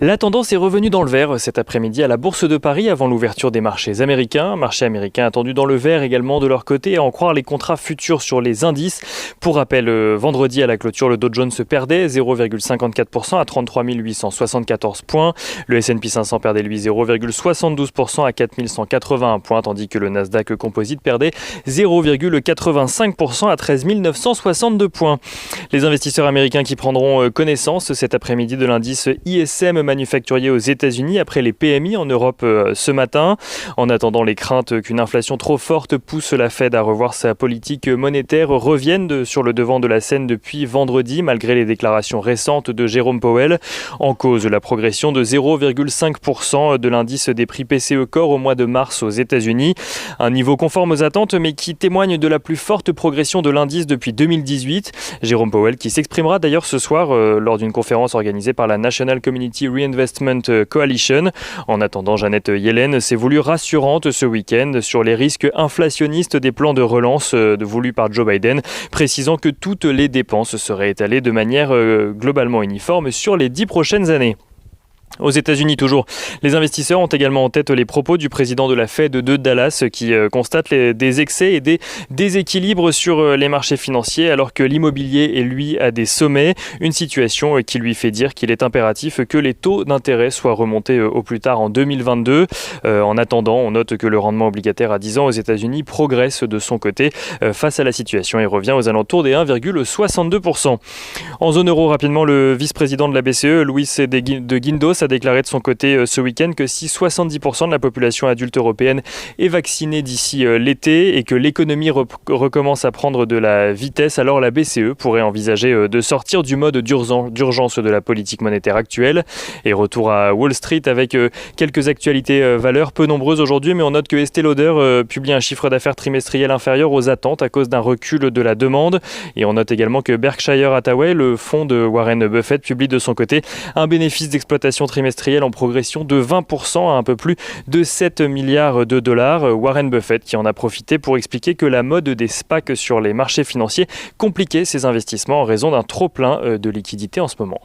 La tendance est revenue dans le vert cet après-midi à la Bourse de Paris avant l'ouverture des marchés américains. Marché américain attendu dans le vert également de leur côté, à en croire les contrats futurs sur les indices. Pour rappel, vendredi à la clôture, le Dow Jones se perdait 0,54% à 33 874 points. Le S&P 500 perdait lui 0,72% à 4 181 points, tandis que le Nasdaq Composite perdait 0,85% à 13 962 points. Les investisseurs américains qui prendront connaissance cet après-midi de l'indice ISM manufacturier aux États-Unis après les PMI en Europe ce matin. En attendant, les craintes qu'une inflation trop forte pousse la Fed à revoir sa politique monétaire reviennent sur le devant de la scène depuis vendredi, malgré les déclarations récentes de Jérôme Powell. En cause, la progression de 0,5% de l'indice des prix PCE Core au mois de mars aux États-Unis. Un niveau conforme aux attentes, mais qui témoigne de la plus forte progression de l'indice depuis 2018. Jérôme Powell qui s'exprimera d'ailleurs ce soir lors d'une conférence organisée par la National Community Reinvestment Coalition. En attendant, Janet Yellen s'est voulue rassurante ce week-end sur les risques inflationnistes des plans de relance voulus par Joe Biden, précisant que toutes les dépenses seraient étalées de manière globalement uniforme sur les 10 prochaines années. Aux États-Unis toujours, les investisseurs ont également en tête les propos du président de la Fed de Dallas qui constate des excès et des déséquilibres sur les marchés financiers alors que l'immobilier est lui à des sommets. Une situation qui lui fait dire qu'il est impératif que les taux d'intérêt soient remontés au plus tard en 2022. En attendant, on note que le rendement obligataire à 10 ans aux États-Unis progresse de son côté face à la situation et revient aux alentours des 1,62%. En zone euro, rapidement, le vice-président de la BCE, Luis de Guindos, a déclaré de son côté ce week-end que si 70% de la population adulte européenne est vaccinée d'ici l'été et que l'économie recommence à prendre de la vitesse, alors la BCE pourrait envisager de sortir du mode d'urgence de la politique monétaire actuelle. Et retour à Wall Street avec quelques actualités valeurs peu nombreuses aujourd'hui, mais on note que Estée Lauder publie un chiffre d'affaires trimestriel inférieur aux attentes à cause d'un recul de la demande. Et on note également que Berkshire Hathaway, le fonds de Warren Buffett, publie de son côté un bénéfice d'exploitation trimestriel en progression de 20% à un peu plus de 7 milliards de dollars. Warren Buffett qui en a profité pour expliquer que la mode des SPAC sur les marchés financiers compliquait ses investissements en raison d'un trop-plein de liquidités en ce moment.